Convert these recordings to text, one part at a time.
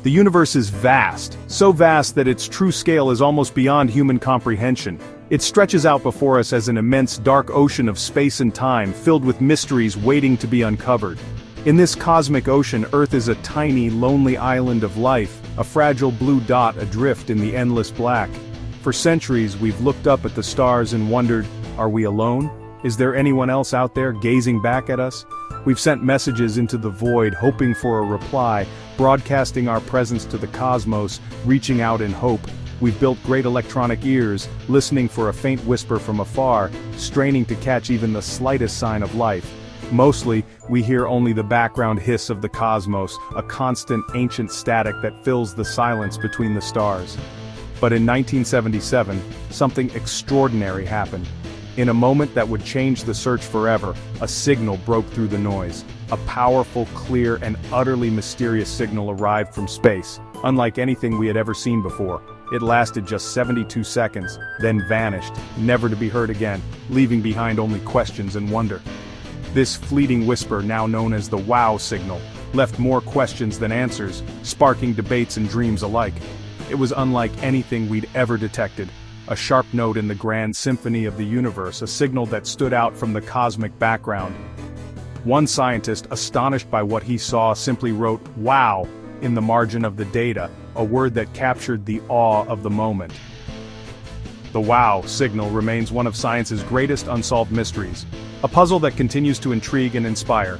The universe is vast, so vast that its true scale is almost beyond human comprehension. It stretches out before us as an immense dark ocean of space and time filled with mysteries waiting to be uncovered. In this cosmic ocean, Earth is a tiny, lonely island of life, a fragile blue dot adrift in the endless black. For centuries we've looked up at the stars and wondered, are we alone? Is there anyone else out there gazing back at us? We've sent messages into the void hoping for a reply, broadcasting our presence to the cosmos, reaching out in hope. We've built great electronic ears, listening for a faint whisper from afar, straining to catch even the slightest sign of life. Mostly, we hear only the background hiss of the cosmos, a constant ancient static that fills the silence between the stars. But in 1977, something extraordinary happened. In a moment that would change the search forever, a signal broke through the noise. A powerful, clear, and utterly mysterious signal arrived from space, unlike anything we had ever seen before. It lasted just 72 seconds, then vanished, never to be heard again, leaving behind only questions and wonder. This fleeting whisper, now known as the wow signal, left more questions than answers, sparking debates and dreams alike. It was unlike anything we'd ever detected. A sharp note in the grand symphony of the universe, a signal that stood out from the cosmic background. One scientist, astonished by what he saw, simply wrote, "Wow," in the margin of the data, a word that captured the awe of the moment. The wow signal remains one of science's greatest unsolved mysteries, a puzzle that continues to intrigue and inspire.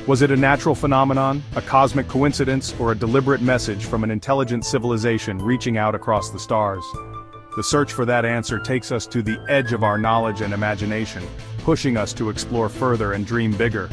Was it a natural phenomenon, a cosmic coincidence, or a deliberate message from an intelligent civilization reaching out across the stars? The search for that answer takes us to the edge of our knowledge and imagination, pushing us to explore further and dream bigger.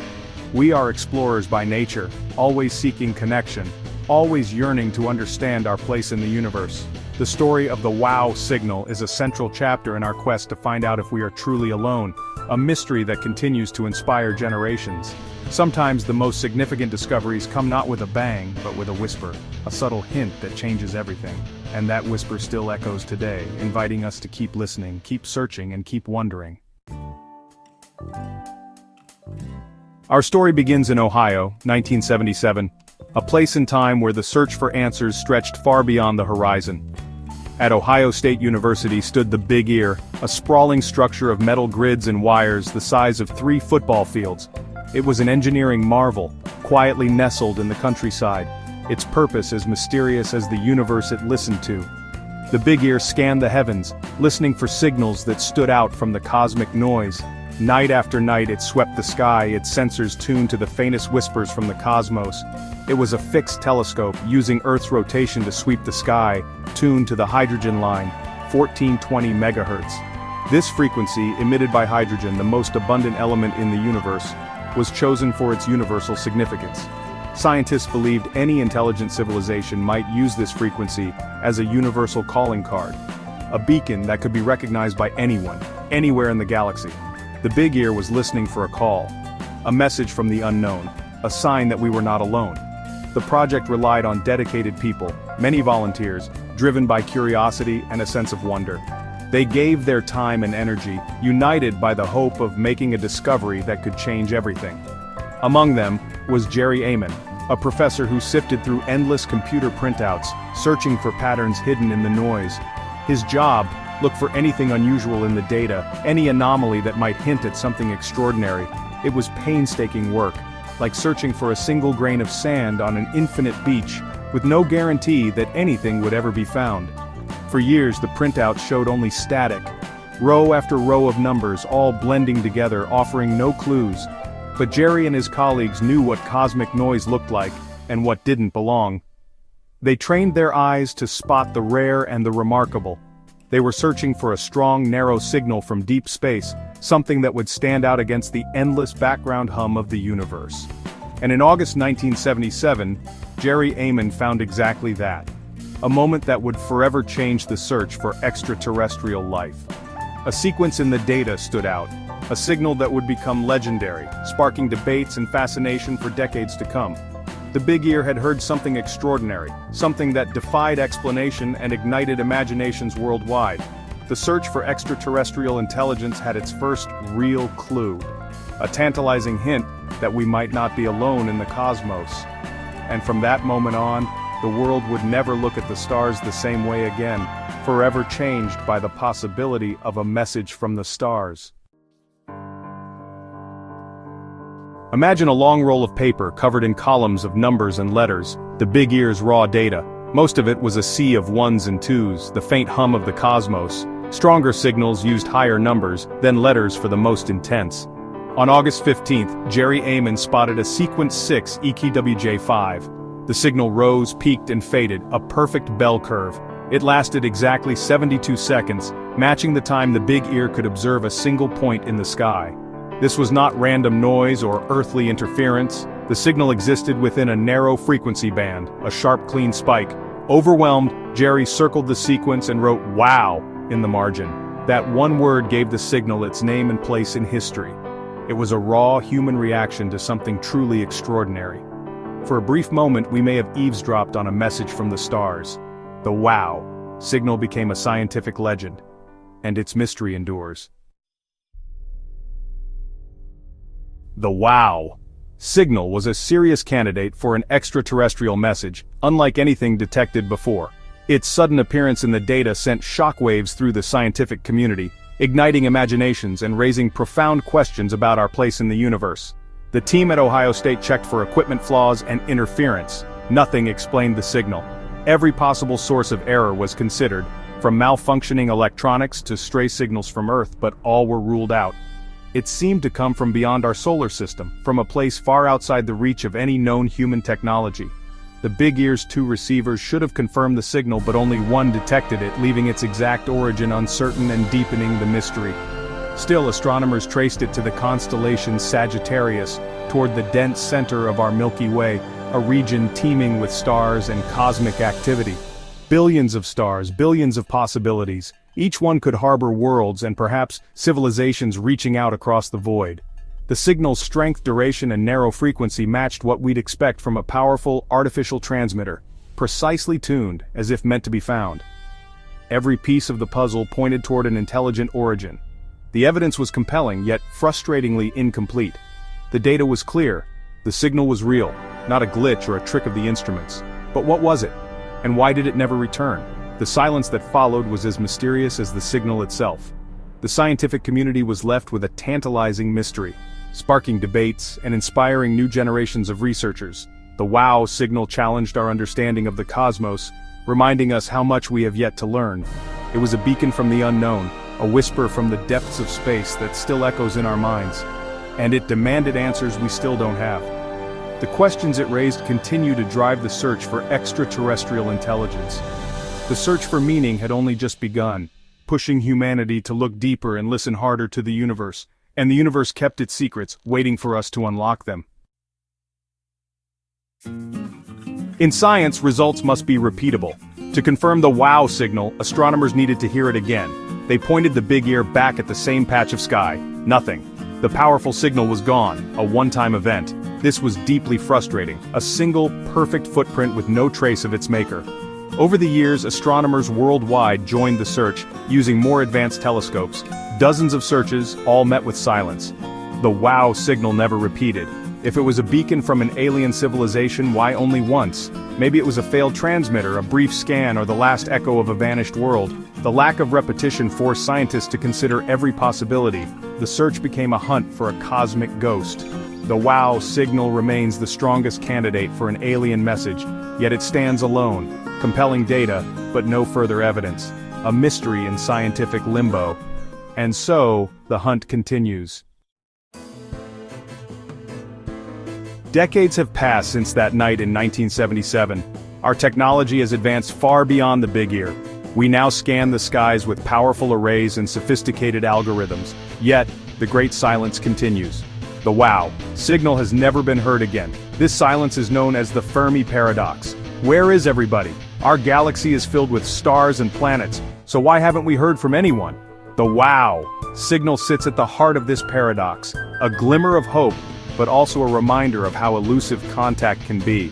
We are explorers by nature, always seeking connection, always yearning to understand our place in the universe. The story of the wow signal is a central chapter in our quest to find out if we are truly alone, a mystery that continues to inspire generations. Sometimes the most significant discoveries come not with a bang, but with a whisper, a subtle hint that changes everything. And that whisper still echoes today, inviting us to keep listening, keep searching, and keep wondering. Our story begins in Ohio, 1977, a place and time where the search for answers stretched far beyond the horizon. At Ohio State University stood the Big Ear, a sprawling structure of metal grids and wires the size of 3 football fields. It was an engineering marvel, quietly nestled in the countryside, its purpose as mysterious as the universe it listened to. The Big Ear scanned the heavens, listening for signals that stood out from the cosmic noise. Night after night it swept the sky, its sensors tuned to the faintest whispers from the cosmos. It was a fixed telescope, using Earth's rotation to sweep the sky, tuned to the hydrogen line, 1420 megahertz. This frequency, emitted by hydrogen, the most abundant element in the universe, was chosen for its universal significance. Scientists believed any intelligent civilization might use this frequency as a universal calling card, a beacon that could be recognized by anyone, anywhere in the galaxy. The Big Ear was listening for a call, a message from the unknown, a sign that we were not alone. The project relied on dedicated people, many volunteers, driven by curiosity and a sense of wonder. They gave their time and energy, united by the hope of making a discovery that could change everything. Among them was Jerry Ehman, a professor who sifted through endless computer printouts, searching for patterns hidden in the noise. His job: look for anything unusual in the data, any anomaly that might hint at something extraordinary. It was painstaking work, like searching for a single grain of sand on an infinite beach, with no guarantee that anything would ever be found. For years the printouts showed only static, row after row of numbers, all blending together, offering no clues. But Jerry and his colleagues knew what cosmic noise looked like, and what didn't belong. They trained their eyes to spot the rare and the remarkable. They were searching for a strong, narrow signal from deep space, something that would stand out against the endless background hum of the universe. And in August 1977, Jerry Ehman found exactly that. A moment that would forever change the search for extraterrestrial life. A sequence in the data stood out, a signal that would become legendary, sparking debates and fascination for decades to come. The Big Ear had heard something extraordinary, something that defied explanation and ignited imaginations worldwide. The search for extraterrestrial intelligence had its first real clue, a tantalizing hint that we might not be alone in the cosmos. And from that moment on, the world would never look at the stars the same way again, forever changed by the possibility of a message from the stars. Imagine a long roll of paper covered in columns of numbers and letters, the Big Ear's raw data. Most of it was a sea of ones and twos, the faint hum of the cosmos. Stronger signals used higher numbers, then letters for the most intense. On August 15th, Jerry Ehman spotted a sequence 6 EQWJ5. The signal rose, peaked and faded, a perfect bell curve. It lasted exactly 72 seconds, matching the time the Big Ear could observe a single point in the sky. This was not random noise or earthly interference. The signal existed within a narrow frequency band, a sharp clean spike. Overwhelmed, Jerry circled the sequence and wrote "Wow" in the margin. That one word gave the signal its name and place in history. It was a raw human reaction to something truly extraordinary. For a brief moment we may have eavesdropped on a message from the stars. The "Wow" signal became a scientific legend, and its mystery endures. The "Wow" signal was a serious candidate for an extraterrestrial message, unlike anything detected before. Its sudden appearance in the data sent shockwaves through the scientific community, igniting imaginations and raising profound questions about our place in the universe. The team at Ohio State checked for equipment flaws and interference. Nothing explained the signal. Every possible source of error was considered, from malfunctioning electronics to stray signals from Earth, but all were ruled out. It seemed to come from beyond our solar system, from a place far outside the reach of any known human technology. The Big Ear's 2 receivers should have confirmed the signal, but only one detected it, leaving its exact origin uncertain and deepening the mystery. Still, astronomers traced it to the constellation Sagittarius, toward the dense center of our Milky Way, a region teeming with stars and cosmic activity. Billions of stars, billions of possibilities. Each one could harbor worlds and perhaps civilizations reaching out across the void. The signal's strength, duration and narrow frequency matched what we'd expect from a powerful artificial transmitter, precisely tuned, as if meant to be found. Every piece of the puzzle pointed toward an intelligent origin. The evidence was compelling, yet frustratingly incomplete. The data was clear. The signal was real, not a glitch or a trick of the instruments. But what was it? And why did it never return? The silence that followed was as mysterious as the signal itself. The scientific community was left with a tantalizing mystery, sparking debates and inspiring new generations of researchers. The "Wow" signal challenged our understanding of the cosmos, reminding us how much we have yet to learn. It was a beacon from the unknown, a whisper from the depths of space that still echoes in our minds. And it demanded answers we still don't have. The questions it raised continue to drive the search for extraterrestrial intelligence. The search for meaning had only just begun, pushing humanity to look deeper and listen harder to the universe, and the universe kept its secrets, waiting for us to unlock them. In science, results must be repeatable. To confirm the "Wow" signal, astronomers needed to hear it again. They pointed the Big Ear back at the same patch of sky. Nothing. The powerful signal was gone, a one-time event. This was deeply frustrating, a single, perfect footprint with no trace of its maker. Over the years, astronomers worldwide joined the search, using more advanced telescopes. Dozens of searches, all met with silence. The "Wow" signal never repeated. If it was a beacon from an alien civilization, why only once? Maybe it was a failed transmitter, a brief scan, or the last echo of a vanished world. The lack of repetition forced scientists to consider every possibility. The search became a hunt for a cosmic ghost. The "Wow" signal remains the strongest candidate for an alien message, yet it stands alone. Compelling data, but no further evidence. A mystery in scientific limbo. And so, the hunt continues. Decades have passed since that night in 1977. Our technology has advanced far beyond the Big Ear. We now scan the skies with powerful arrays and sophisticated algorithms. Yet, the great silence continues. The "Wow" signal has never been heard again. This silence is known as the Fermi paradox. Where is everybody? Our galaxy is filled with stars and planets, so why haven't we heard from anyone? The "Wow" signal sits at the heart of this paradox, a glimmer of hope, but also a reminder of how elusive contact can be.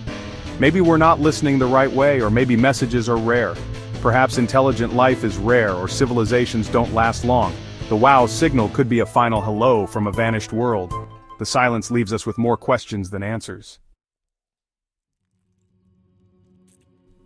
Maybe we're not listening the right way, or maybe messages are rare. Perhaps intelligent life is rare, or civilizations don't last long. The "Wow" signal could be a final hello from a vanished world. The silence leaves us with more questions than answers.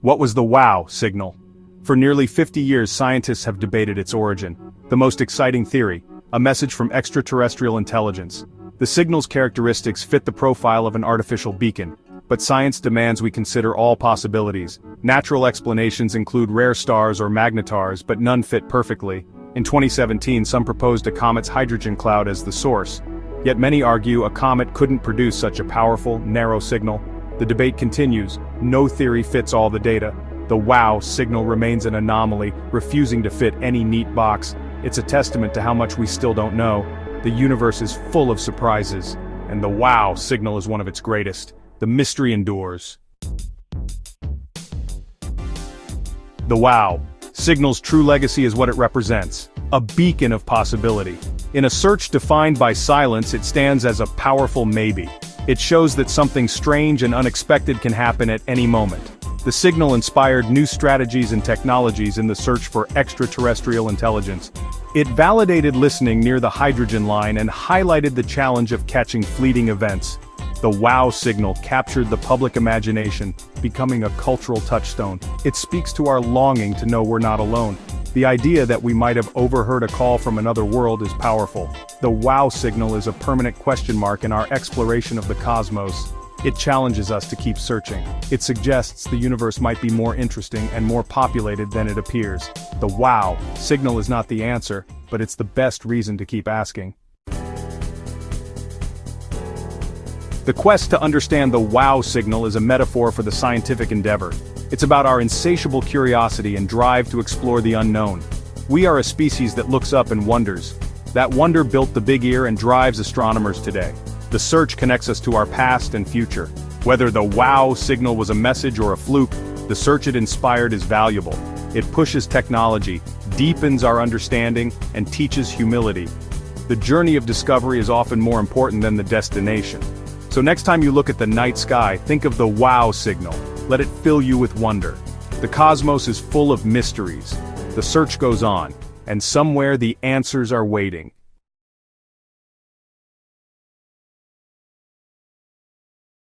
What was the WOW signal? For nearly 50 years scientists have debated its origin. The most exciting theory, a message from extraterrestrial intelligence. The signal's characteristics fit the profile of an artificial beacon, but science demands we consider all possibilities. Natural explanations include rare stars or magnetars, but none fit perfectly. In 2017, some proposed a comet's hydrogen cloud as the source. Yet many argue a comet couldn't produce such a powerful, narrow signal. The debate continues. No theory fits all the data. The WOW signal remains an anomaly, refusing to fit any neat box. It's a testament to how much we still don't know. The universe is full of surprises, and the WOW signal is one of its greatest. The mystery endures. The WOW signal's true legacy is what it represents, a beacon of possibility. In a search defined by silence, it stands as a powerful maybe. It shows that something strange and unexpected can happen at any moment. The signal inspired new strategies and technologies in the search for extraterrestrial intelligence. It validated listening near the hydrogen line and highlighted the challenge of catching fleeting events. The WOW signal captured the public imagination, becoming a cultural touchstone. It speaks to our longing to know we're not alone. The idea that we might have overheard a call from another world is powerful. The WOW signal is a permanent question mark in our exploration of the cosmos. It challenges us to keep searching. It suggests the universe might be more interesting and more populated than it appears. The WOW signal is not the answer, but it's the best reason to keep asking. The quest to understand the WOW signal is a metaphor for the scientific endeavor. It's about our insatiable curiosity and drive to explore the unknown. We are a species that looks up and wonders. That wonder built the big ear and drives astronomers today. The search connects us to our past and future. Whether the WOW signal was a message or a fluke, the search it inspired is valuable. It pushes technology, deepens our understanding, and teaches humility. The journey of discovery is often more important than the destination. So next time you look at the night sky, think of the WOW signal. Let it fill you with wonder. The cosmos is full of mysteries. The search goes on, and somewhere the answers are waiting.